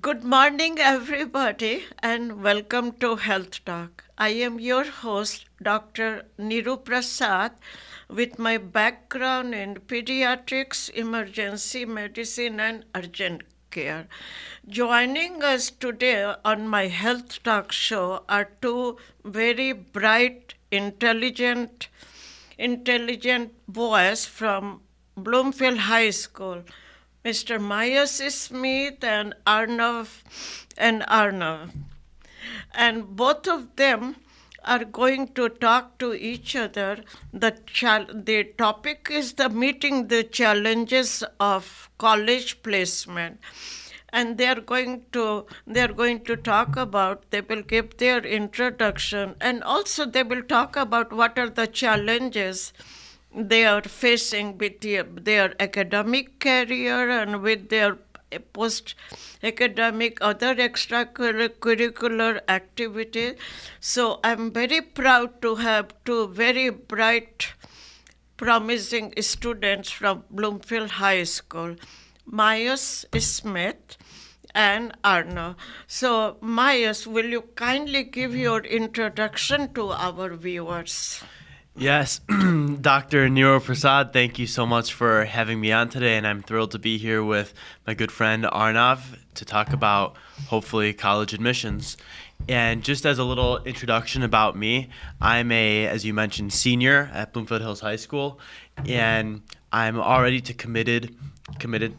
Good morning, everybody, and welcome to Health Talk. I am your host, Dr. Niru Prasad, with my background in pediatrics, emergency medicine, and urgent care. Joining us today on my Health Talk show are two very bright, intelligent boys from Bloomfield High School, Mr. Myers Smith and Arnav. And both of them are going to talk to each other. The topic is the meeting the challenges of college placement, and they are going to talk about, they will give their introduction, and also they will talk about what are the challenges they are facing with their academic career and with their post academic other extracurricular activities. So I'm very proud to have two very bright, promising students from Bloomfield High School, Myers Smith and Arno. So, Myers, will you kindly give your introduction to our viewers? Yes, Dr. Niro Prasad, thank you so much for having me on today, and I'm thrilled to be here with my good friend Arnav to talk about hopefully college admissions. And just as a little introduction about me, I'm as you mentioned, senior at Bloomfield Hills High School, and I'm already committed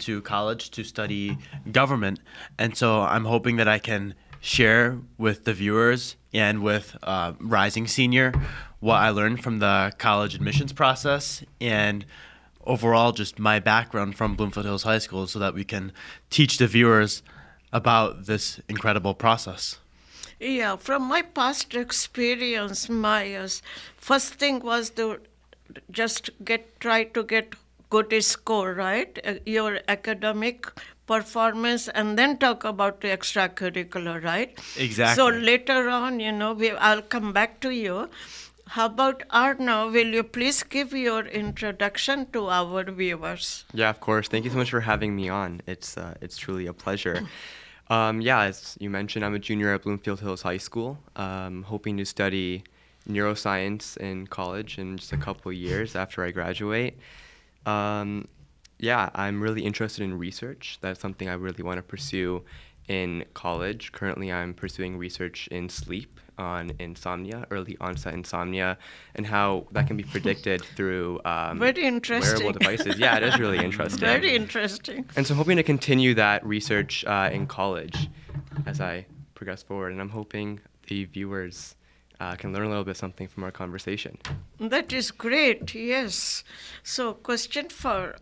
to college to study government, and so I'm hoping that I can share with the viewers and with rising senior what I learned from the college admissions process and overall just my background from Bloomfield Hills High School so that we can teach the viewers about this incredible process. Yeah, from my past experience, Myers, first thing was to just try to get good score, right? Your academic performance, and then talk about the extracurricular, right? Exactly. So later on, I'll come back to you. How about Arno? Will you please give your introduction to our viewers? Yeah, of course. Thank you so much for having me on. It's truly a pleasure. Yeah, as you mentioned, I'm a junior at Bloomfield Hills High School. Hoping to study neuroscience in college in just a couple of years after I graduate. Yeah, I'm really interested in research. That's something I really want to pursue in college. Currently, I'm pursuing research in sleep on insomnia, early onset insomnia, and how that can be predicted through Very interesting. wearable devices. Yeah, it is really interesting. Very interesting. And so I'm hoping to continue that research in college as I progress forward. And I'm hoping the viewers can learn a little bit something from our conversation. That is great, yes. So, question for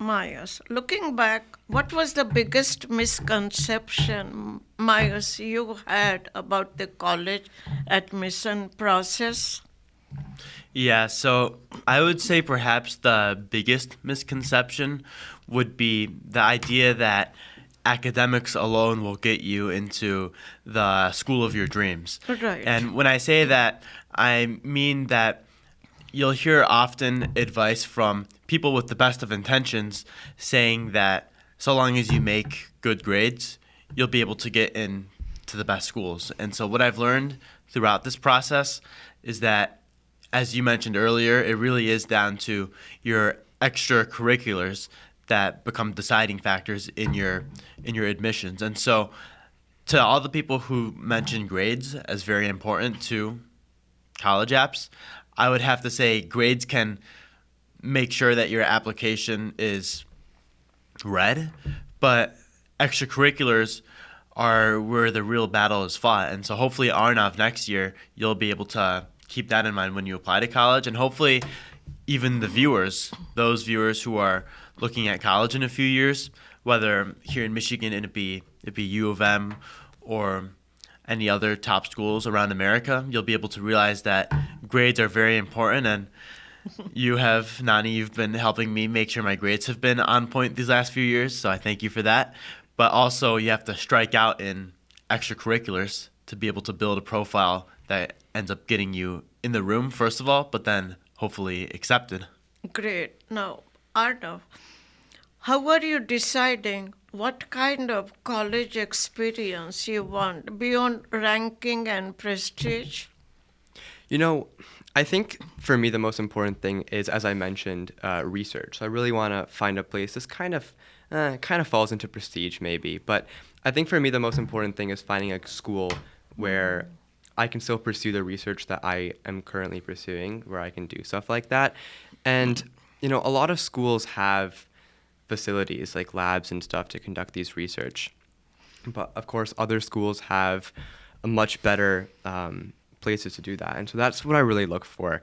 Myers. Looking back, what was the biggest misconception, Myers, you had about the college admission process? Yeah, so I would say perhaps the biggest misconception would be the idea that academics alone will get you into the school of your dreams. Right. And when I say that, I mean that you'll hear often advice from people with the best of intentions saying that so long as you make good grades, you'll be able to get into the best schools. And so what I've learned throughout this process is that, as you mentioned earlier, it really is down to your extracurriculars that become deciding factors in your admissions. And so to all the people who mention grades as very important to college apps, I would have to say grades can make sure that your application is read, but extracurriculars are where the real battle is fought. And so hopefully Arnav next year, you'll be able to keep that in mind when you apply to college. And hopefully even the viewers, those viewers who are looking at college in a few years, whether here in Michigan it'd be U of M or any other top schools around America, you'll be able to realize that grades are very important. And Nani, you've been helping me make sure my grades have been on point these last few years, so I thank you for that. But also, you have to strike out in extracurriculars to be able to build a profile that ends up getting you in the room, first of all, but then hopefully accepted. Great. Now, Arnav, how are you deciding what kind of college experience you want beyond ranking and prestige? You know, I think for me the most important thing is, as I mentioned, research. So I really want to find a place that's kind of falls into prestige maybe, but I think for me the most important thing is finding a school where I can still pursue the research that I am currently pursuing, where I can do stuff like that. And a lot of schools have facilities like labs and stuff to conduct these research. But of course, other schools have a much better places to do that, and so that's what I really look for.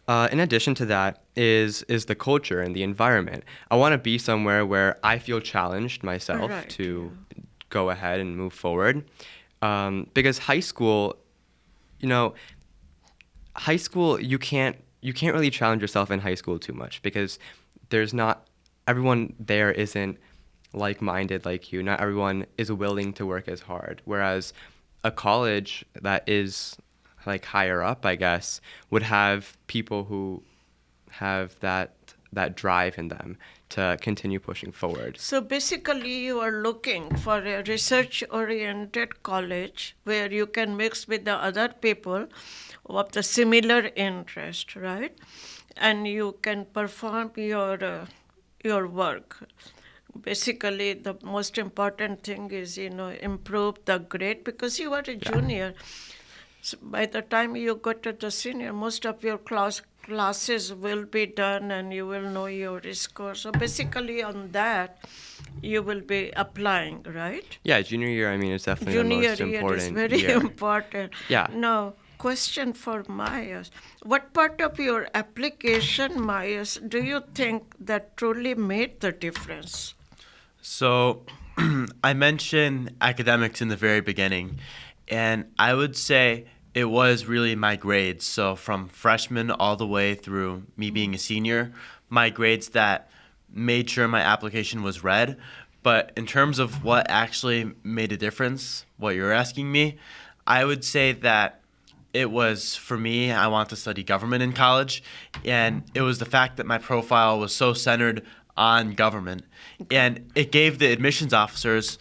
In addition to that, is the culture and the environment. I want to be somewhere where I feel challenged myself Right, to go ahead and move forward. Because you know, high school you can't really challenge yourself in high school too much because there's not everyone there isn't like-minded like you. Not everyone is willing to work as hard. Whereas a college that is like higher up, I guess, would have people who have that drive in them to continue pushing forward. So basically, you are looking for a research oriented college where you can mix with the other people of the similar interest, right? And you can perform your work. Basically, the most important thing is, improve the grade because you are a junior. So by the time you go to the senior, most of your classes will be done and you will know your score. So basically on that, you will be applying, right? Yeah, junior year, I mean, it's definitely the Junior most year is important very year. important. Yeah. Now, question for Mayas. What part of your application, Mayas, do you think that truly made the difference? So I mentioned academics in the very beginning, and I would say it was really my grades. So from freshman all the way through me being a senior, my grades that made sure my application was read. But in terms of what actually made a difference, what you're asking me, I would say that it was for me, I want to study government in college, and it was the fact that my profile was so centered on government. And it gave the admissions officers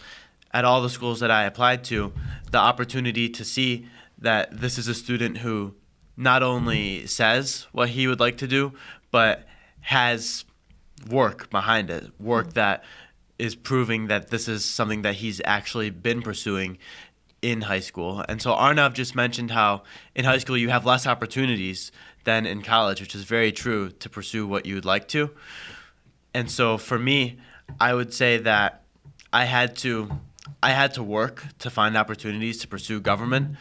at all the schools that I applied to the opportunity to see that this is a student who not only says what he would like to do, but has work behind it, work that is proving that this is something that he's actually been pursuing in high school. And so Arnav just mentioned how in high school you have less opportunities than in college, which is very true, to pursue what you would like to. And so for me, I would say that I had to work to find opportunities to pursue government,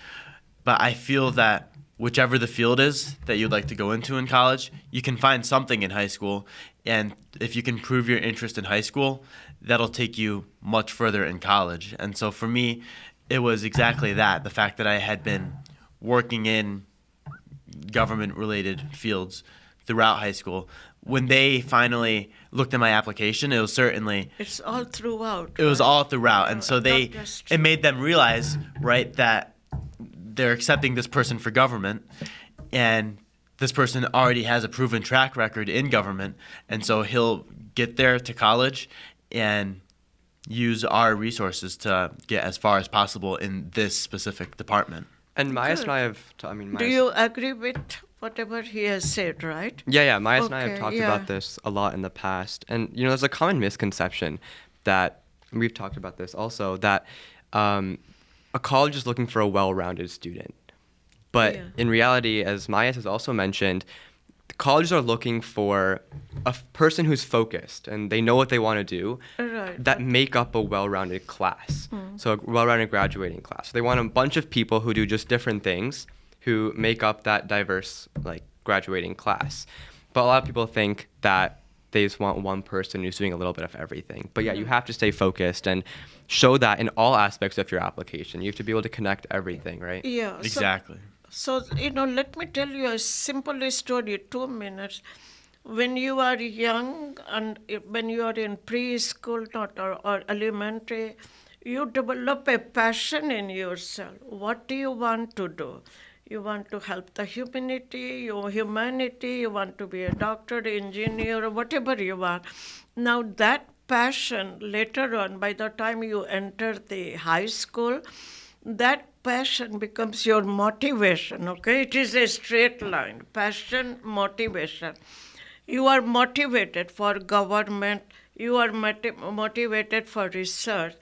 but I feel that whichever the field is that you'd like to go into in college, you can find something in high school, and if you can prove your interest in high school, that'll take you much further in college. And so for me, it was exactly that, the fact that I had been working in government-related fields throughout high school. When they finally looked at my application, it was certainly It's all throughout. it was right? all throughout, and so Not just- it made them realize, right, that they're accepting this person for government, and this person already has a proven track record in government, and so he'll get there to college and use our resources to get as far as possible in this specific department. And Mayas Good. and I have, Do you agree with whatever he has said, right? yeah, Mayas and I have Okay, talked yeah. about this a lot in the past. And, there's a common misconception that, we've talked about this also, that a college is looking for a well-rounded student. But Yeah. in reality, as Mayas has also mentioned, colleges are looking for a person who's focused and they know what they want to do Right. that make up a well-rounded class. So a well-rounded graduating class. They want a bunch of people who do just different things who make up that diverse graduating class. But a lot of people think that they just want one person who's doing a little bit of everything. But yeah, you have to stay focused and show that in all aspects of your application. You have to be able to connect everything, right? Yeah. Exactly. So, let me tell you a simple story, 2 minutes. When you are young and when you are in preschool or elementary, you develop a passion in yourself. What do you want to do? You want to help the humanity, you want to be a doctor, engineer, or whatever you want. Now that passion later on, by the time you enter the high school, that passion becomes your motivation, okay? It is a straight line, passion, motivation. You are motivated for government, you are motivated for research,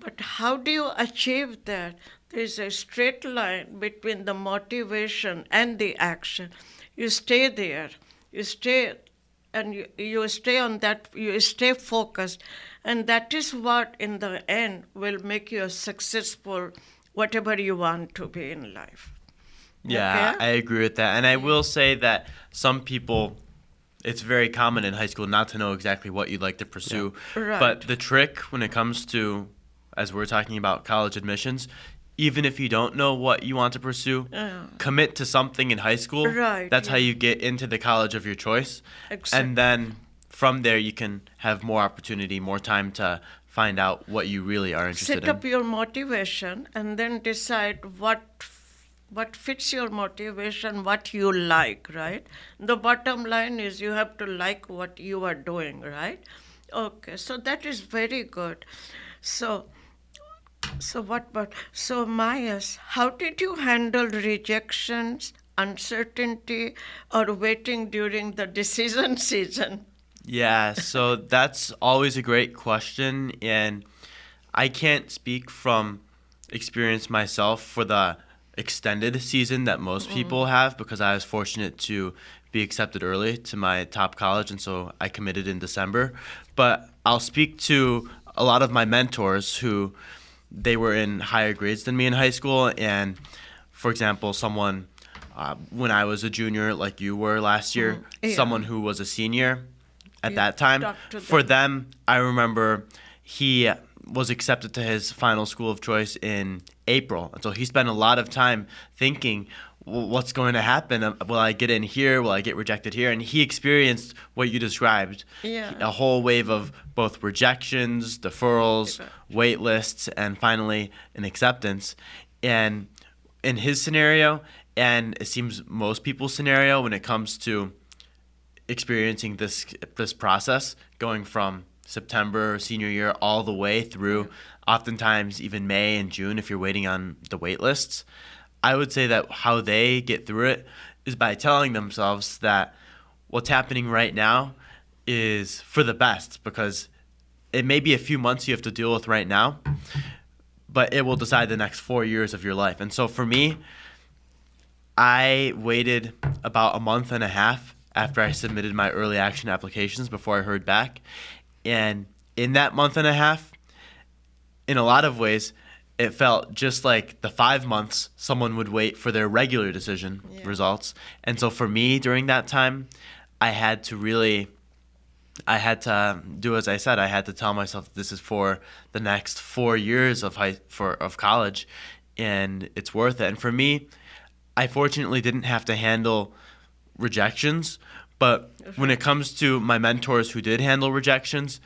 but how do you achieve that? There is a straight line between the motivation and the action. You stay there, you stay, and you stay on that, you stay focused, and that is what in the end will make you successful, whatever you want to be in life. Yeah, Okay? I agree with that. And I will say that some people, it's very common in high school not to know exactly what you'd like to pursue. Right. But the trick when it comes to, as we're talking about college admissions, even if you don't know what you want to pursue, commit to something in high school. Right, That's how yeah. you get into the college of your choice. Exactly. And then from there, you can have more opportunity, more time to find out what you really are interested Set up in. your motivation and then decide what fits your motivation, what you like, right? The bottom line is you have to like what you are doing, right? Okay, so that is very good. So Mayas, how did you handle rejections, uncertainty, or waiting during the decision season? Yeah, so that's always a great question, and I can't speak from experience myself for the extended season that most people have because I was fortunate to be accepted early to my top college, and so I committed in December. But I'll speak to a lot of my mentors who they were in higher grades than me in high school, and for example, someone when I was a junior, like you were last year, Yeah. someone who was a senior at You that time. talked to For them. them, I remember he was accepted to his final school of choice in April. And so he spent a lot of time thinking, what's going to happen? Will I get in here? Will I get rejected here? And he experienced what you described, Yeah. a whole wave of both rejections, deferrals, Right. wait lists, and finally an acceptance. And in his scenario, and it seems most people's scenario when it comes to experiencing this process, going from September senior year all the way through, oftentimes even May and June if you're waiting on the wait lists, I would say that how they get through it is by telling themselves that what's happening right now is for the best because it may be a few months you have to deal with right now, but it will decide the next 4 years of your life. And so for me, I waited about a month and a half after I submitted my early action applications before I heard back. And in that month and a half, in a lot of ways, it felt just like the 5 months someone would wait for their regular decision results. And so for me during that time, I had to do as I said. I had to tell myself that this is for the next 4 years of college, and it's worth it. And for me, I fortunately didn't have to handle rejections, but when it comes to my mentors who did handle rejections,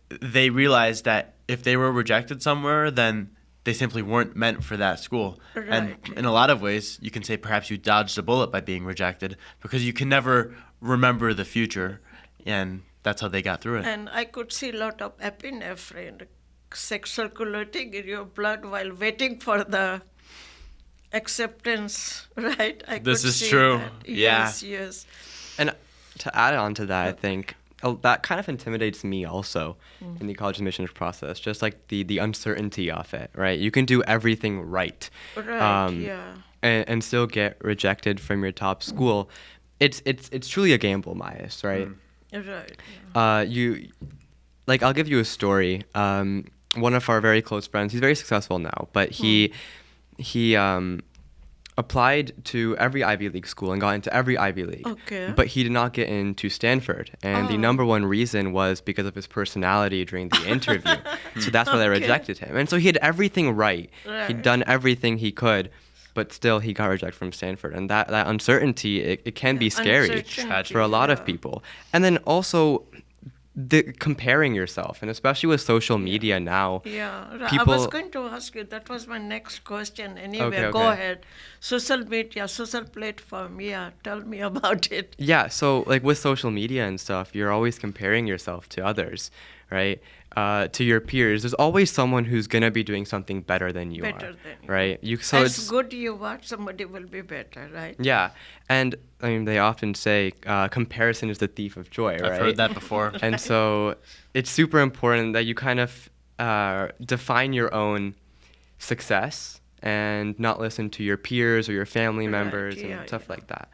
they realized that if they were rejected somewhere, then they simply weren't meant for that school. And Right. in a lot of ways, you can say perhaps you dodged a bullet by being rejected because you can never remember the future, and that's how they got through it. And I could see a lot of epinephrine circulating in your blood while waiting for the acceptance, right? I This could is see true. that. Yeah. Yes, yes. And to add on to that, I think that kind of intimidates me also in the college admissions process, just like the uncertainty of it, right? You can do everything right. Right, yeah. And still get rejected from your top school. It's truly a gamble, Mayas, right? Right. I'll give you a story. One of our very close friends, he's very successful now, but he applied to every Ivy League school and got into every Ivy League. Okay. But he did not get into Stanford. And the number one reason was because of his personality during the interview. So that's why they Okay. rejected him. And so he had everything right. Right. He'd done everything he could, but still he got rejected from Stanford. And that uncertainty, it can be scary Uncertainty, for a lot of yeah. people. And then also comparing yourself, and especially with social media now. Yeah, I was People. going to ask you. That was my next question. Anyway, Okay, go okay. ahead. Social media, social platform. Yeah, tell me about it. Yeah, so like with social media and stuff, you're always comparing yourself to others, right? To your peers. There's always someone who's gonna be doing something better than you Better are, than you. right? So As it's good you are, somebody will be better, right? yeah, and I mean they often say comparison is the thief of joy, right? I've heard that before. And so it's super important that you kind of define your own success and not listen to your peers or your family Right, members yeah, and stuff yeah. like that.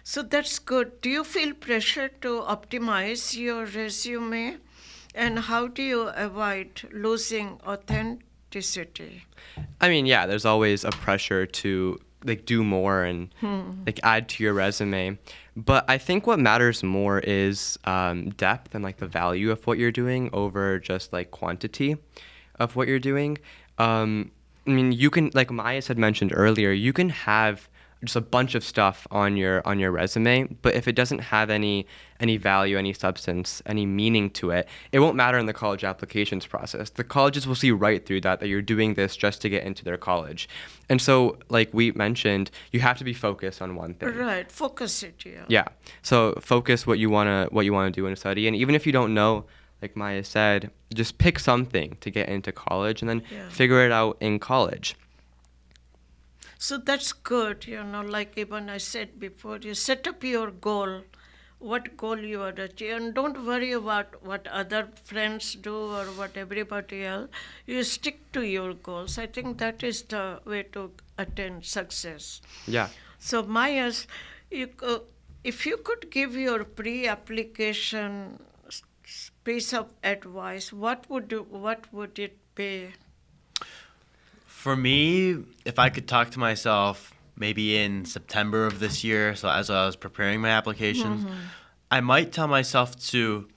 So that's good. Do you feel pressure to optimize your resume? And how do you avoid losing authenticity? I mean, yeah, there's always a pressure to like do more and like add to your resume. But I think what matters more is depth and like the value of what you're doing over just like quantity of what you're doing. I mean, you can, like Mayas had mentioned earlier, you can have just a bunch of stuff on your resume, but if it doesn't have any value, any substance, any meaning to it, it won't matter in the college applications process. The colleges will see right through that you're doing this just to get into their college. And so, like we mentioned, you have to be focused on one thing. Right, focus it, yeah. Yeah. So focus what you wanna do in a study, and even if you don't know, like Maya said, just pick something to get into college, and then Yeah. figure it out in college. So that's good, like even I said before, you set up your goal, what goal you are achieving, and don't worry about what other friends do or what everybody else. You stick to your goals. I think that is the way to attain success. Yeah. So, Mayas, if you could give your pre-application piece of advice, what would it be? For me, if I could talk to myself maybe in September of this year, so as I was preparing my applications, I might tell myself to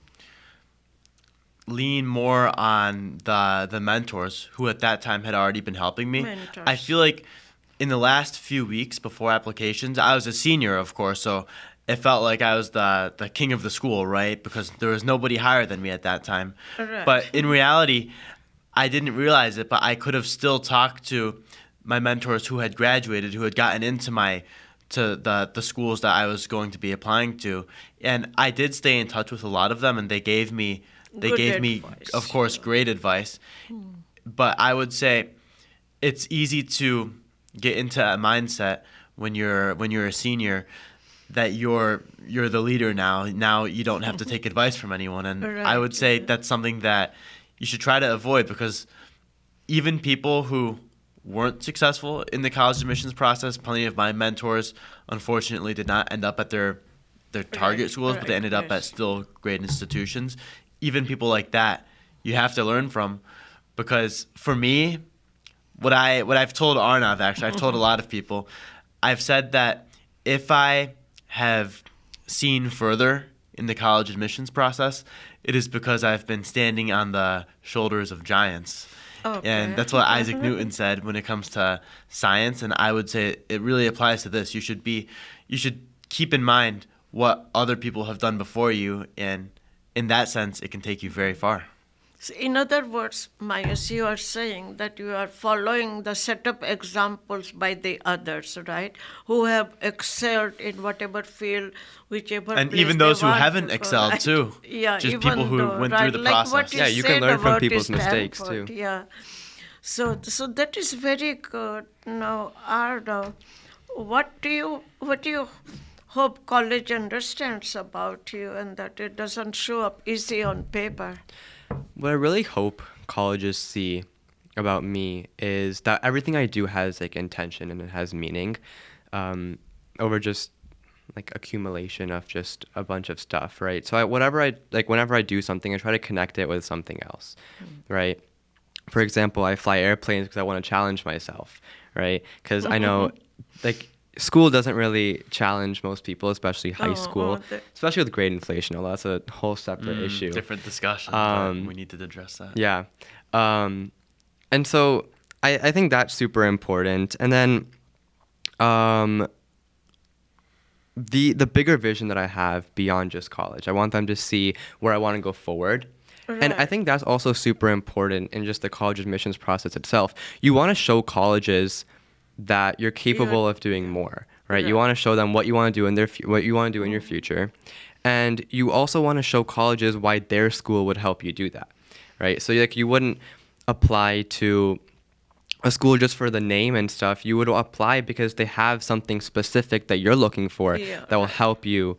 lean more on the mentors who at that time had already been helping me. Mentors. I feel like in the last few weeks before applications, I was a senior, of course, so it felt like I was the king of the school, right? Because there was nobody higher than me at that time. Right. But in reality, I didn't realize it, but I could have still talked to my mentors who had graduated, who had gotten into the schools that I was going to be applying to, and I did stay in touch with a lot of them, and they gave me, Good advice. of course, great advice. But I would say it's easy to get into a mindset when you're a senior that you're the leader now. Now you don't have to take advice from anyone, and I Right, would say yeah. that's something that you should try to avoid, because even people who weren't successful in the college admissions process, plenty of my mentors unfortunately did not end up at their target schools, but they right, ended up at yes. still great institutions. Even people like that, you have to learn from, because for me, what I've told Arnav, actually, I've told a lot of people, I've said that if I have seen further in the college admissions process, it is because I've been standing on the shoulders of giants. Okay. And that's what Isaac Newton said when it comes to science, and I would say it really applies to this. You should keep in mind what other people have done before you, and in that sense, it can take you very far. So in other words, Mayas, you are saying that you are following the set of examples by the others, right? Who have excelled in whatever field, whichever And place even they those who want haven't to go, excelled, right? too. Yeah, Just even people who though, went right, through the like what process. you Yeah, you can said learn from about people's mistakes, Stanford, too. Yeah. So that is very good. Now, Ardo, what do you hope college understands about you, and that it doesn't show up easy on paper? What I really hope colleges see about me is that everything I do has like intention and it has meaning, over just like accumulation of just a bunch of stuff, right? So whenever I do something, I try to connect it with something else, right? For example, I fly airplanes because I want to challenge myself, right? Because I know, like, school doesn't really challenge most people, especially high school, especially with grade inflation. Although that's a whole separate issue. Different discussion, but we need to address that. Yeah. And so I think that's super important. And then the bigger vision that I have beyond just college. I want them to see where I want to go forward. And I Right. think that's also super important in just the college admissions process itself. You want to show colleges that you're capable of doing more, right? You Right. want to show them what you want to do in what you want to do in your future. And you also want to show colleges why their school would help you do that, right? So like you wouldn't apply to a school just for the name and stuff. You would apply because they have something specific that you're looking for Yeah, that will right. help you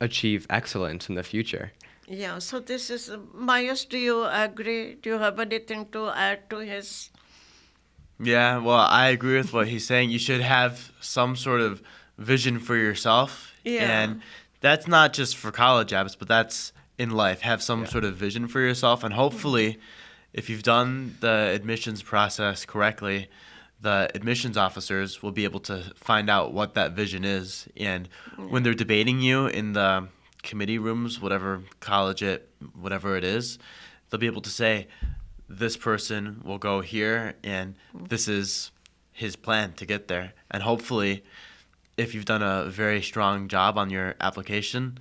achieve excellence in the future. Yeah, so this is, Mayus, do you agree? Do you have anything to add to his? Yeah, well, I agree with what he's saying. You should have some sort of vision for yourself. Yeah. And that's not just for college apps, but that's in life. Have some Yeah. sort of vision for yourself. And hopefully, if you've done the admissions process correctly, the admissions officers will be able to find out what that vision is. And when they're debating you in the committee rooms, whatever it is, they'll be able to say, this person will go here, and this is his plan to get there. And hopefully, if you've done a very strong job on your application,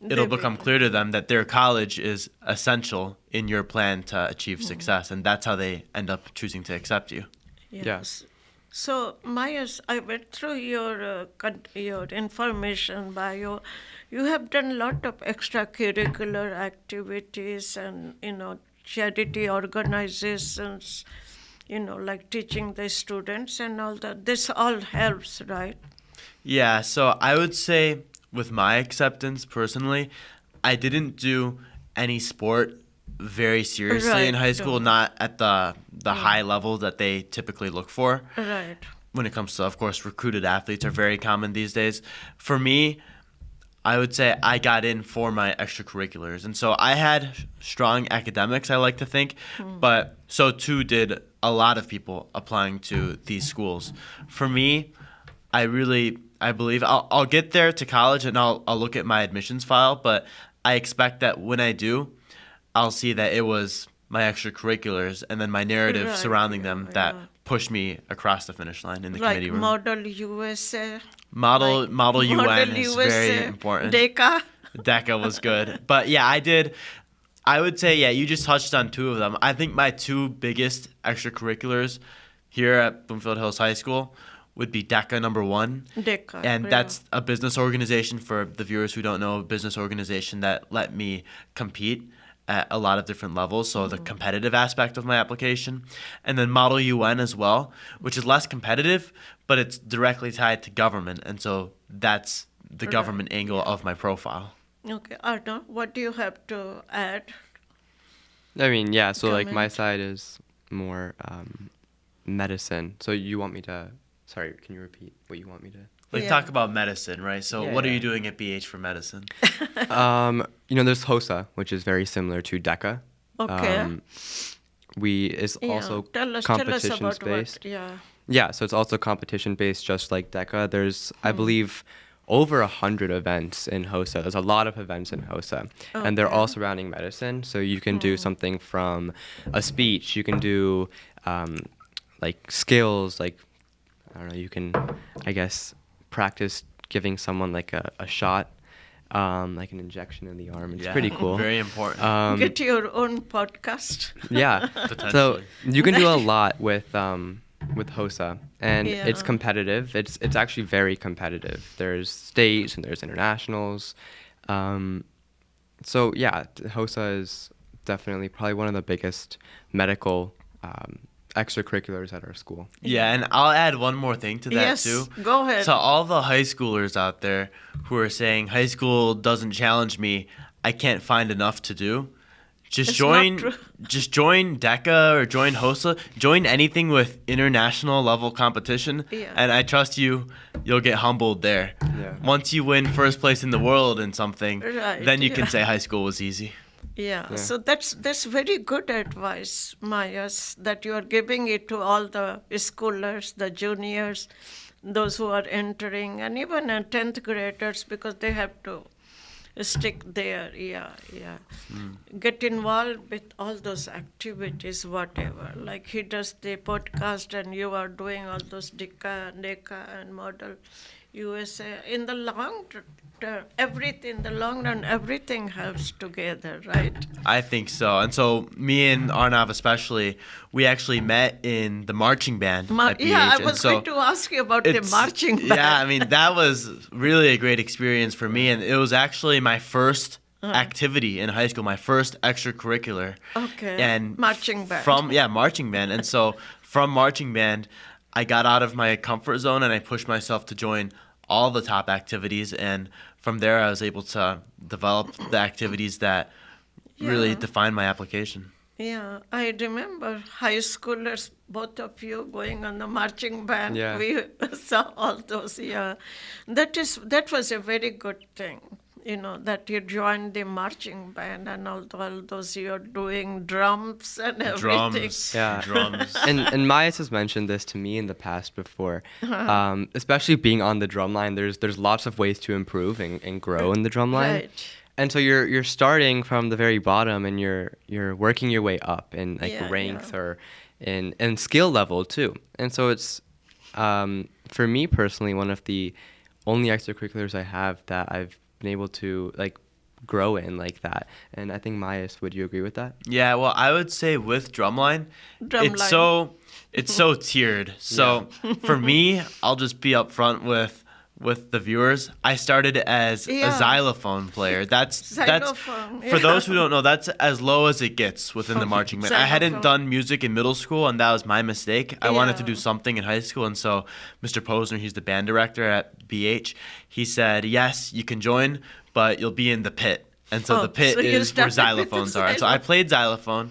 it'll They become will. clear to them that their college is essential in your plan to achieve success, and that's how they end up choosing to accept you. Yes. So, Mayus, I went through your information bio. You have done a lot of extracurricular activities and, charity organizations, like teaching the students and all that. This all helps, right? Yeah, so I would say with my acceptance personally, I didn't do any sport very seriously in Right, high school, don't. not at the high level that they typically look for. Right. When it comes to, of course, recruited athletes are very common these days. For me, I would say I got in for my extracurriculars. And so I had strong academics, I like to think, but so too did a lot of people applying to these schools. For me, I believe I'll get there to college and I'll look at my admissions file, but I expect that when I do, I'll see that it was my extracurriculars and then my narrative Right, surrounding them yeah, that yeah. pushed me across the finish line in the Like committee room. Model USA. Model like Model UN Model is USA, very important. DECA. DECA was good. But yeah, I would say, yeah, you just touched on two of them. I think my two biggest extracurriculars here at Bloomfield Hills High School would be DECA number one. DECA. And yeah. that's a business organization, for the viewers who don't know, a business organization that let me compete at a lot of different levels, so the competitive aspect of my application. And then Model UN as well, which is less competitive, but it's directly tied to government, and so that's the Right, government angle of my profile. Okay, Arno, what do you have to add? I mean, yeah, so like my Comment. side is more medicine. So you want me to, sorry, can you repeat what you want me to? Like, Yeah. talk about medicine, right? So Yeah, what are yeah. you doing at BH for medicine? There's HOSA, which is very similar to DECA. Okay. It's Yeah, also tell us competition about based. what, yeah. Yeah, so it's also competition based, just like DECA. There's, I believe, over 100 events in HOSA. There's a lot of events in HOSA, and they're all Okay. surrounding medicine. So you can do something from a speech. You can do like skills, like I don't know. You can, I guess, practice giving someone like a shot, like an injection in the arm. It's Yeah, pretty cool. Very important. Get your own podcast. Yeah. So Potentially. you can do a lot with HOSA, and it's Yeah. competitive. It's actually very competitive. There's states and there's internationals. So yeah, HOSA is definitely probably one of the biggest medical extracurriculars at our school. Yeah, and I'll add one more thing to that Yes, too. go ahead. So all the high schoolers out there who are saying high school doesn't challenge me, I can't find enough to do. Just It's not join true. just join DECA or join HOSA, join anything with international level competition, Yeah. and I trust you'll get humbled there. Yeah. Once you win first place in the world in something, Right, then you yeah. can say high school was easy. Yeah, so that's very good advice, Mayas, that you are giving it to all the schoolers, the juniors, those who are entering, and even 10th graders, because they have to stick there. Yeah. Get involved with all those activities, whatever. Like he does the podcast, and you are doing all those DECA and model USA. In the long run, everything helps together, right? I think so. And so me and Arnav especially, we actually met in the marching band at BH. Yeah, I and was so going to ask you about the it's- marching band. Yeah, I mean, that was really a great experience for me. And it was actually my first activity in high school, my first extracurricular. Okay, And marching band. Marching band. And so from marching band, I got out of my comfort zone and I pushed myself to join all the top activities. And from there, I was able to develop the activities that really Yeah. defined my application. Yeah, I remember high schoolers, both of you going on the marching band. Yeah. We saw all those. Yeah, that was a very good thing. That you joined the marching band and all those you're doing drums and everything. Drums. Yeah. Drums. And Myas has mentioned this to me in the past before. Especially being on the drum line, there's lots of ways to improve and grow in the drum line. Right. And so you're starting from the very bottom and you're working your way up in like Yeah, ranks yeah. or in skill level too. And so it's for me personally one of the only extracurriculars I have that I've been able to like grow in like that. And I think Myas, would you agree with that? Yeah, well, I would say with drumline, Drumline. it's so tiered. So for me, I'll just be upfront with the viewers. I started as a Yeah. xylophone player. That's Xylophone, for those who don't know, that's as low as it gets within the marching band. I hadn't Xylophone. done music in middle school, and that was my mistake. I wanted to Yeah. do something in high school, and so Mr. Posner, he's the band director at BH, he said, "Yes, you can join, but you'll be in the pit." And so Oh, the pit so you is where started with the xylophones are. And so I xylophone. played xylophone,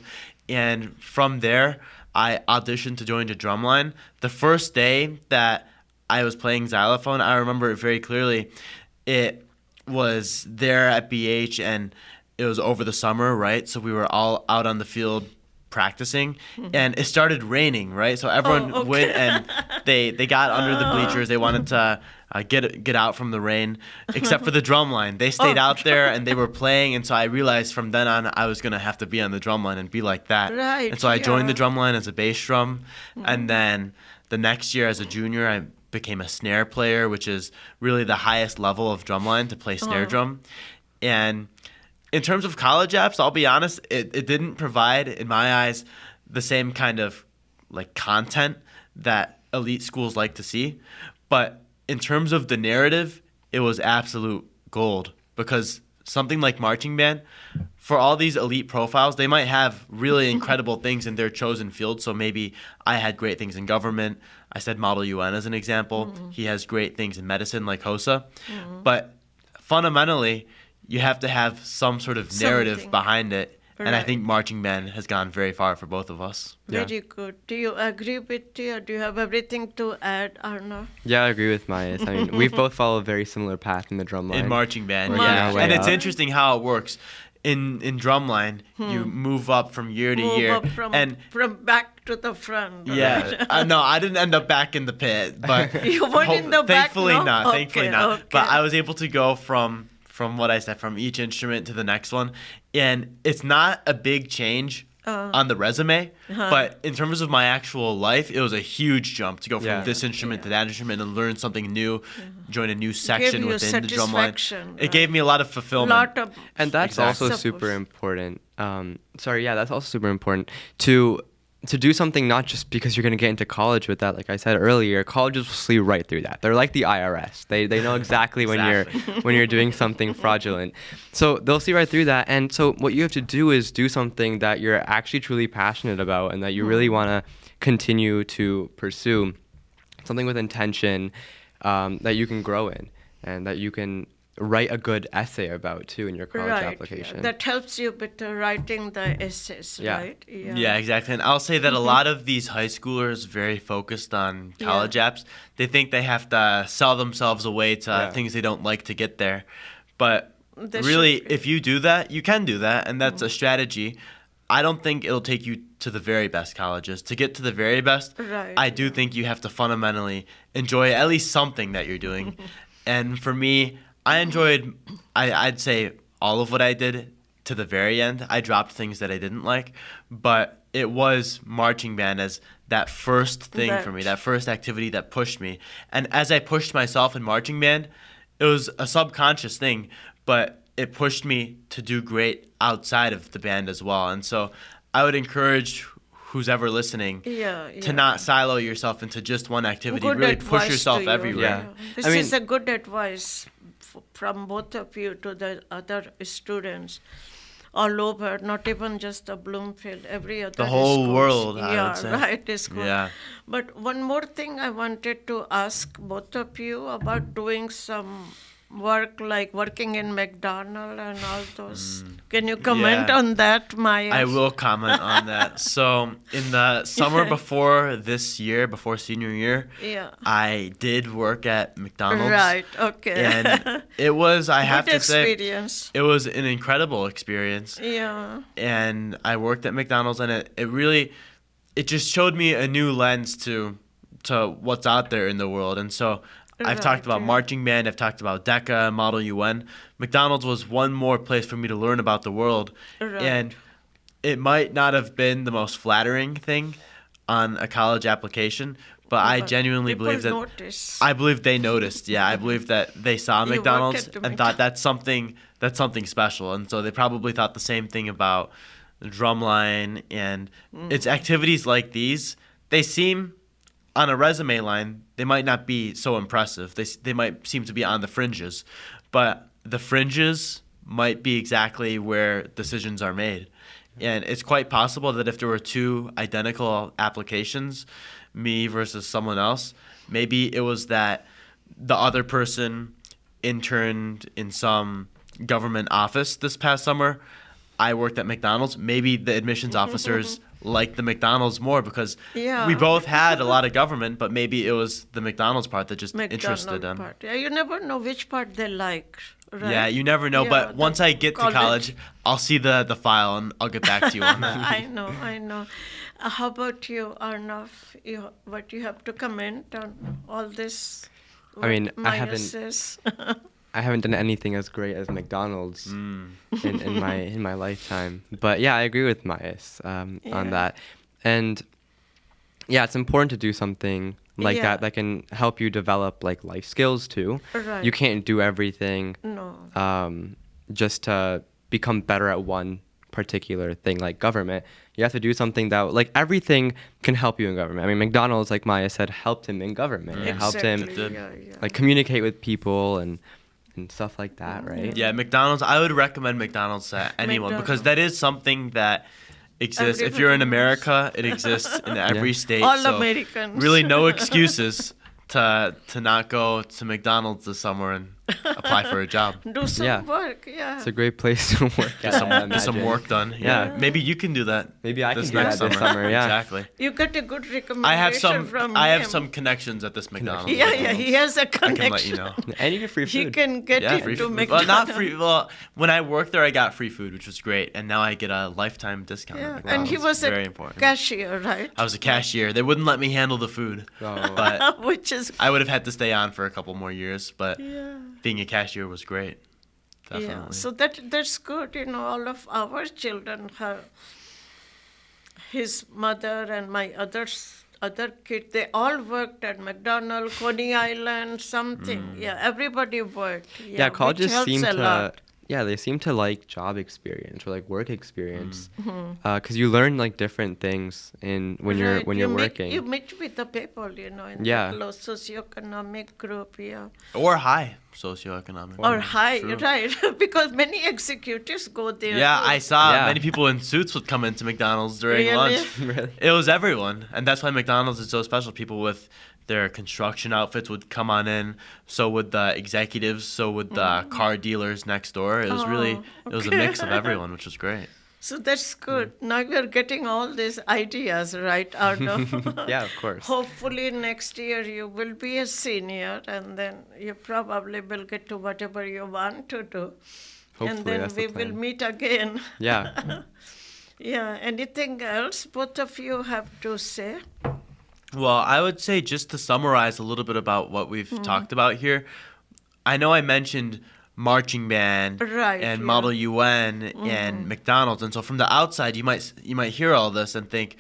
and from there, I auditioned to join the drumline. The first day that I was playing xylophone, I remember it very clearly. It was there at BH, and it was over the summer, right? So we were all out on the field practicing, and it started raining, right? So everyone okay. went and they got under the bleachers. They wanted to get out from the rain, except for the drum line. They stayed out there and they were playing, and so I realized from then on I was gonna have to be on the drum line and be like that. Right, And so I joined the yeah. drum line as a bass drum, and then the next year as a junior I became a snare player, which is really the highest level of drumline to play snare drum. And in terms of college apps, I'll be honest, it didn't provide, in my eyes, the same kind of like content that elite schools like to see. But in terms of the narrative, it was absolute gold, because something like marching band, for all these elite profiles, they might have really incredible things in their chosen field. So maybe I had great things in government. I said Model UN as an example. He has great things in medicine like Hosa. But fundamentally, you have to have some sort of narrative Something. behind it. And I Right. think marching band has gone very far for both of us. Yeah. Very good. Do you agree with you? Do you have everything to add, Arno? Yeah, I agree with Myas. I mean, we've both followed a very similar path in the drum line. In marching band, Working yeah. our way And it's up. interesting how it works. In drumline, you move up from year to Move year. up And from back to the front. yeah, right? no, I didn't end up back in the pit, but You weren't in the back, thankfully no? not. Thankfully Okay, not. But okay. I was able to go from what I said, from each instrument to the next one, and it's not a big change on the resume, but in terms of my actual life, it was a huge jump to go from Yeah. this instrument to that instrument and learn something new, join a new section you within the drum line. satisfaction, It gave me a lot of fulfillment. Lot of And that's Exactly. also super important. That's also super important to do something not just because you're going to get into college with that. Like I said earlier, colleges will see right through that. They're like the IRS. They know exactly when you're doing something fraudulent. So they'll see right through that. And so what you have to do is do something that you're actually truly passionate about and that you really want to continue to pursue. Something with intention that you can grow in and that you can write a good essay about too in your college right. application. Yeah. That helps you with writing the essays, Yeah. right? Yeah, exactly. And I'll say that a lot of these high schoolers very focused on college apps. They think they have to sell themselves away to Yeah. things they don't like to get there. But They really, should be. if you do that, you can do that, and that's a strategy. I don't think it'll take you to the very best colleges. To get to the very best, Right. I do think you have to fundamentally enjoy at least something that you're doing. And for me, I enjoyed, I'd say, all of what I did to the very end. I dropped things that I didn't like, but it was marching band as that first thing for me, That- that first activity that pushed me. And as I pushed myself in marching band, it was a subconscious thing, but it pushed me to do great outside of the band as well. And so I would encourage who's ever listening Yeah, to yeah. not silo yourself into just one activity. Good Really advice push to yourself you, everywhere. Yeah. This I mean- is a good advice from both of you to the other students all over, not even just the Bloomfield, every other whole schools. world, I yeah, would say. right, is good. Yeah. But one more thing I wanted to ask both of you about doing some work, like working in McDonald's and all those. Can you comment Yeah. on that, Maya? I will comment on that. So, in the summer before this year, before senior year, Yeah. I did work at McDonald's. Right, okay. And it was, I have Good to say, experience. it was an incredible experience. Yeah. And I worked at McDonald's, and it really, it just showed me a new lens to what's out there in the world. And so I've talked Right, about yeah. marching band, I've talked about DECA, Model UN. McDonald's was one more place for me to learn about the world. Right. And it might not have been the most flattering thing on a college application, but I But genuinely people believe that notice. I believe they noticed. Yeah, I believe that they saw You worked McDonald's at the and thought that's something special, and so they probably thought the same thing about Drumline and it's activities like these. They seem on a resume line, they might not be so impressive. They might seem to be on the fringes, but the fringes might be exactly where decisions are made. And it's quite possible that if there were two identical applications, me versus someone else, maybe it was that the other person interned in some government office this past summer. I worked at McDonald's. Maybe the admissions officers liked the McDonald's more because Yeah. we both had a lot of government, but maybe it was the McDonald's part that just interested McDonald them. part. Yeah, you never know which part they like. Right? Yeah, you never know. Yeah, But the once I get to college, I'll see the file and I'll get back to you on that. I know. How about you, Arnav? What you have to comment on all this? I mean, what I Maya haven't- says? I haven't done anything as great as McDonald's in my lifetime. But yeah, I agree with Myas Yeah. on that. And yeah, it's important to do something like Yeah. that can help you develop like life skills too. Right. You can't do everything No. just to become better at one particular thing like government. You have to do something that like everything can help you in government. I mean, McDonald's, like Maya said, helped him in government. It helped him Exactly, Did. yeah. like communicate with people and stuff like that, right? Yeah, McDonald's. I would recommend McDonald's to anyone because that is something that exists. If you're in Everybody knows. America, it exists in every state. All so Americans. Really, no excuses to not go to McDonald's this summer and apply for a job. Do some Yeah. work, yeah. It's a great place to work. Get at, some, I get some imagine. work done. Yeah. Maybe you can do that. Maybe I this can do next that this summer. summer, yeah. Exactly. You got a good recommendation I have some. from I have him. some connections at this McDonald's. Yeah, he has a I connection. can let you know. And you get free He food. can get Yeah, into free food. McDonald's. Well, not free. Well, when I worked there, I got free food, which was great, and now I get a lifetime discount. at Yeah, McDonald's. and he was very a important. cashier, right? I was a cashier. They wouldn't let me handle the food, Oh. but Which is I would have had to stay on for a couple more years. But yeah. being a cashier was great. Definitely. Yeah, so that's good. You know, all of our children have his mother and my other kid. They all worked at McDonald's, Coney Island, something. Yeah, everybody worked. Yeah, which colleges helps seem a to. lot. Yeah, they seem to like job experience or like work experience, Mm-hmm. because you learn like different things when you're Right, when you're you working. Meet, you meet with the people, you know, in Yeah. the low socioeconomic group, yeah. Or high socioeconomic. Or high, True. right? Because many executives go there. Yeah, too. I saw Yeah. many people in suits would come into McDonald's during Really? lunch. Really? It was everyone, and that's why McDonald's is so special. People with their construction outfits would come on in. So would the executives. So would the car dealers next door. It was really, Oh, it was a okay. mix of everyone, which was great. So that's good. Now we're getting all these ideas, right, Arno? Yeah, of course. Hopefully next year you will be a senior and then you probably will get to whatever you want to do. Hopefully, and then that's we the will plan. meet again. Yeah. Yeah, anything else both of you have to say? Well, I would say just to summarize a little bit about what we've talked about here. I know I mentioned marching band Right, and yeah. Model UN and McDonald's. And so from the outside, you might hear all this and think,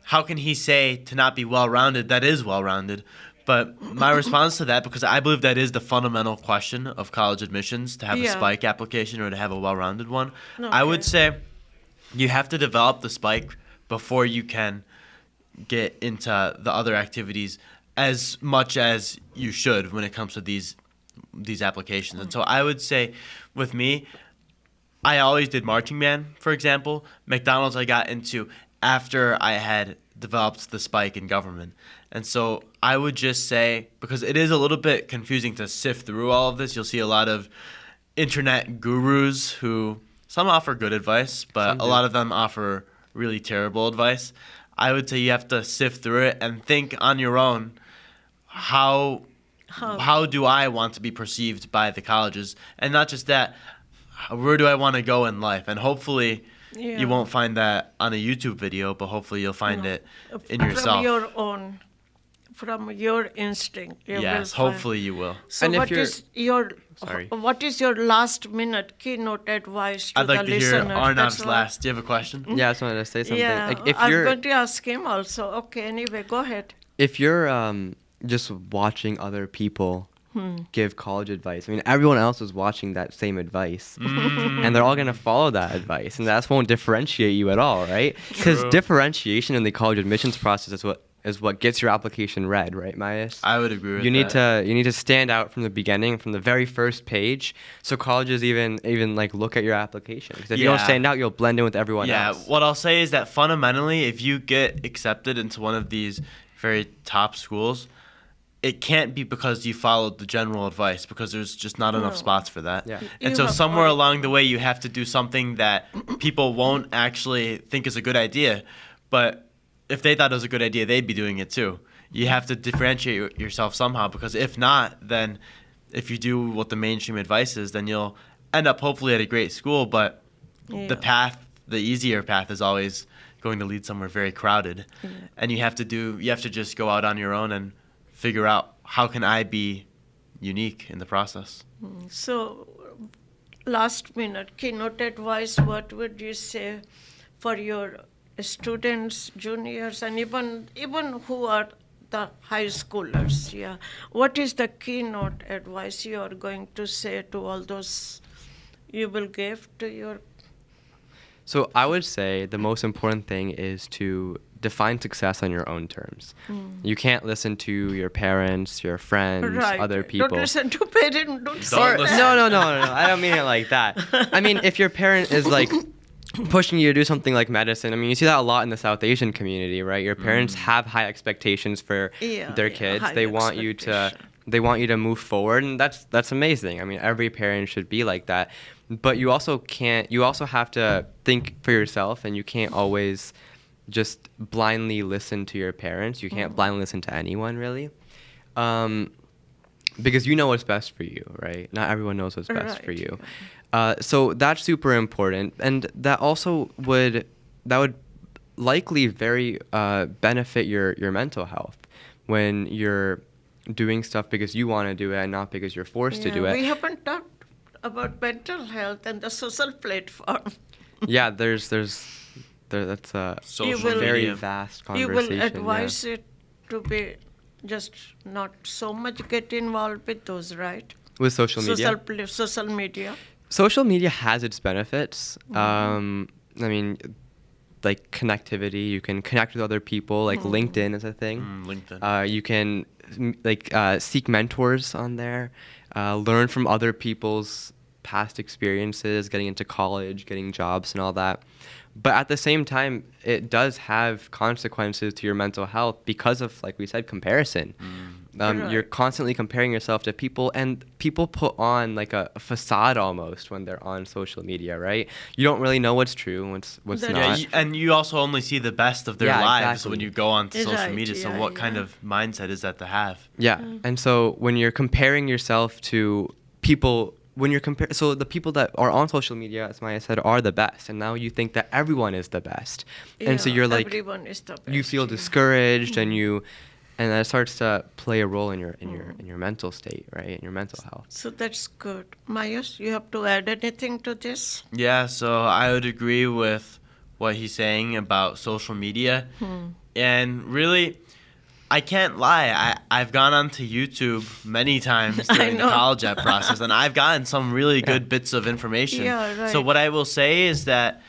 how can he say to not be well-rounded? That is well-rounded. But my response to that, because I believe that is the fundamental question of college admissions, to have a Yeah. spike application or to have a well-rounded one, I would Okay. say you have to develop the spike before you can get into the other activities as much as you should when it comes to these applications. And so I would say with me, I always did marching band, for example. McDonald's I got into after I had developed the spike in government. And so I would just say, because it is a little bit confusing to sift through all of this, you'll see a lot of internet gurus who some offer good advice, but Some a do. lot of them offer really terrible advice. I would say you have to sift through it and think on your own, how do I want to be perceived by the colleges? And not just that, where do I want to go in life? And hopefully Yeah. you won't find that on a YouTube video, but hopefully you'll find No. it in yourself. From your instinct. You Yes, will find- hopefully you will. So And if what you're- is your Sorry. what is your last minute keynote advice to I'd like the to hear listeners? Arnav's That's what- last. Do you have a question? Yeah, I just wanted to say something. Yeah, Like if I'm you're going to ask him also. Okay, anyway, go ahead. if you're just watching other people give college advice, I mean, everyone else is watching that same advice, and they're all gonna follow that advice, and that won't differentiate you at all, right? Because True. differentiation in the college admissions process is what gets your application read, right, Myas? I would agree with You need that. to stand out from the beginning, from the very first page, so colleges even like look at your application. 'Cause if you don't Yeah. stand out, you'll blend in with everyone Yeah, else. what I'll say is that fundamentally, if you get accepted into one of these very top schools, it can't be because you followed the general advice, because there's just not enough No. spots for that. Yeah. And You so have somewhere all- along the way, you have to do something that people won't actually think is a good idea, but if they thought it was a good idea, they'd be doing it too. You have to differentiate yourself somehow, because if not, then if you do what the mainstream advice is, then you'll end up hopefully at a great school, but Yeah. the easier path is always going to lead somewhere very crowded. Yeah. And you have to just go out on your own and figure out, how can I be unique in the process? So, last minute keynote advice. What would you say for your students, juniors, and even who are the high schoolers? Yeah. What is the keynote advice you are going to say to all those you will give to your? So I would say the most important thing is to define success on your own terms. You can't listen to your parents, your friends, Right. other people. Don't listen to parents. Don't say Don't that. listen. No. I don't mean it like that. I mean, if your parent is like pushing you to do something like medicine, I mean, you see that a lot in the South Asian community, right? Your parents have high expectations for Yeah, their yeah, kids. high They want you to move forward, and that's amazing. I mean, every parent should be like that. But you also have to think for yourself, and you can't always just blindly listen to your parents. You can't blindly listen to anyone, really. Because you know what's best for you, right? Not everyone knows what's best for Right. you. So that's super important, and that also would likely very benefit your mental health when you're doing stuff because you want to do it and not because you're forced to do We it. haven't talked about mental health and the social platform. Yeah, that's a Social will- very media. vast You conversation. will yeah. advise it to be just not so much get involved with those, right? With social media. Social media. Social media has its benefits. I mean, like connectivity. You can connect with other people. Like LinkedIn is a thing. LinkedIn. You can seek mentors on there, learn from other people's past experiences, getting into college, getting jobs, and all that. But at the same time, it does have consequences to your mental health because of, like we said, comparison. You're Right. constantly comparing yourself to people, and people put on like a facade almost when they're on social media, right? You don't really know what's true and what's That not. is and you also only see the best of their Yeah, lives exactly. when you go onto social Right, media. So yeah, what kind yeah. of mindset is that to have? Yeah, and so when you're comparing yourself to people, so the people that are on social media, as Maya said, are the best, and now you think that everyone is the best, and so Yeah, you're like, everyone is the best. you feel yeah. discouraged, and you and that starts to play a role in your mental state, right? In your mental health. So that's good. Mayus, you have to add anything to this? Yeah, so I would agree with what he's saying about social media. And really, I can't lie. I've gone onto YouTube many times during the know. college app process, and I've gotten some really good bits of information. Yeah, So right. what I will say is that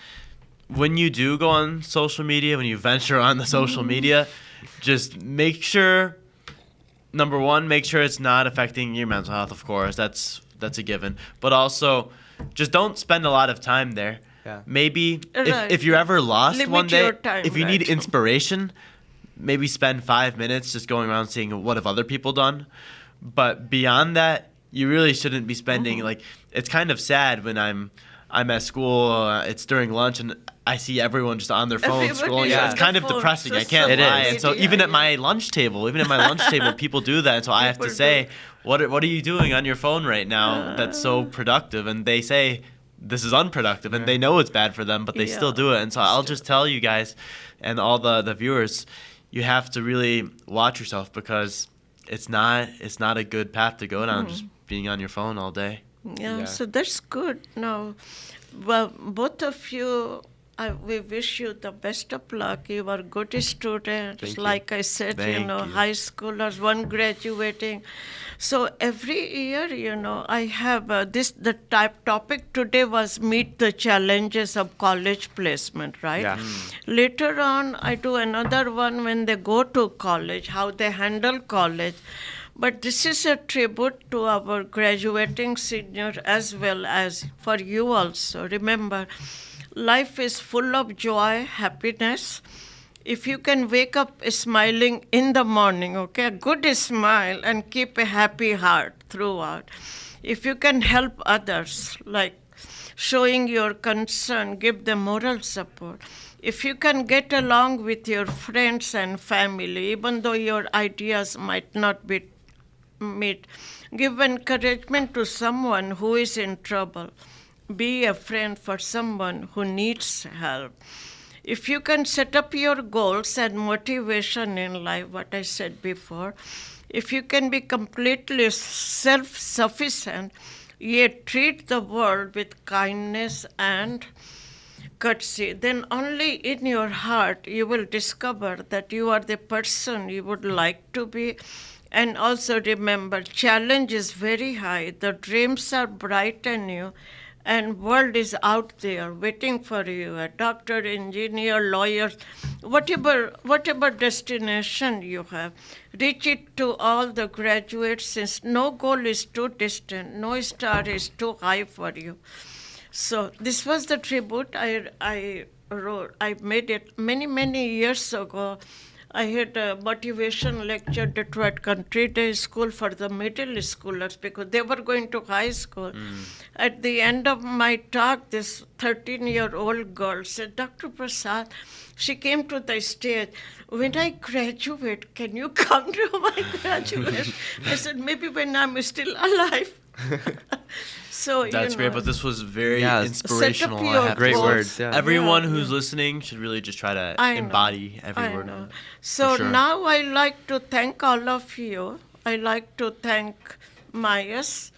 when you do go on social media, when you venture on the social media, just make sure, number one, make sure it's not affecting your mental health, of course. That's a given. But also, just don't spend a lot of time there. Yeah. Maybe Right. if you're ever lost Limit one day, your time, if you need right. inspiration, maybe spend 5 minutes just going around seeing what have other people done. But beyond that, you really shouldn't be spending like, it's kind of sad when I'm at school, it's during lunch, and I see everyone just on their phone Everybody scrolling. is So on it's kind their of phone. depressing. I Social can't It lie. is. And so media, even at yeah. my lunch table, people do that. And so I have to People say, do. what are you doing on your phone right now that's so productive? And they say this is unproductive, and they know it's bad for them, but they still Yeah. do it. And so I'll just tell you guys and all the viewers, you have to really watch yourself, because it's not a good path to go down, just being on your phone all day. Yeah, Yeah. so that's good. Now, well, both of you, we wish you the best of luck. You are good students. Thank you. Like I said, Thank you. high schoolers, one graduating. So every year, I have the topic today was meet the challenges of college placement, right? Yeah. Later on, I do another one when they go to college, how they handle college. But this is a tribute to our graduating senior as well as for you also. Remember, life is full of joy, happiness. If you can wake up smiling in the morning, okay, a good smile, and keep a happy heart throughout. If you can help others, like showing your concern, give them moral support. If you can get along with your friends and family, even though your ideas might not be meet, give encouragement to someone who is in trouble. Be a friend for someone who needs help. If you can set up your goals and motivation in life, what I said before, if you can be completely self sufficient, yet treat the world with kindness and courtesy, then only in your heart you will discover that you are the person you would like to be. And also remember, challenge is very high, the dreams are bright and new, and world is out there waiting for you, a doctor, engineer, lawyer, whatever destination you have. Reach it to all the graduates, since no goal is too distant, no star is too high for you. So this was the tribute I wrote. I made it many years ago. I had a motivation lecture at Detroit Country Day School for the middle schoolers because they were going to high school. At the end of my talk, this 13-year-old girl said, "Dr. Prasad," she came to the stage, "when I graduate, can you come to my graduation?" I said, "Maybe when I'm still alive." So That's great, but this was very Yeah, inspirational. set up I your have to Great say. goals. words, yeah. Everyone Yeah, who's yeah. listening should really just try to I know. embody every I word. know. of it. So sure. now I like to thank all of you. I like to thank Mayas.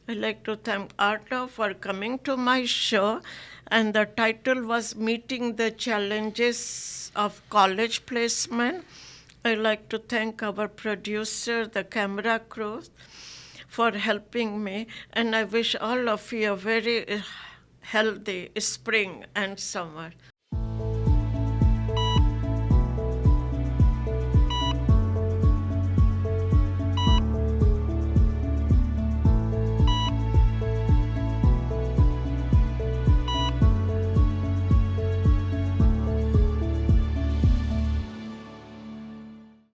I like to thank Arta for coming to my show. And the title was Meeting the Challenges of College Placement. I like to thank our producer, the camera crew, for helping me. And I wish all of you a very healthy spring and summer.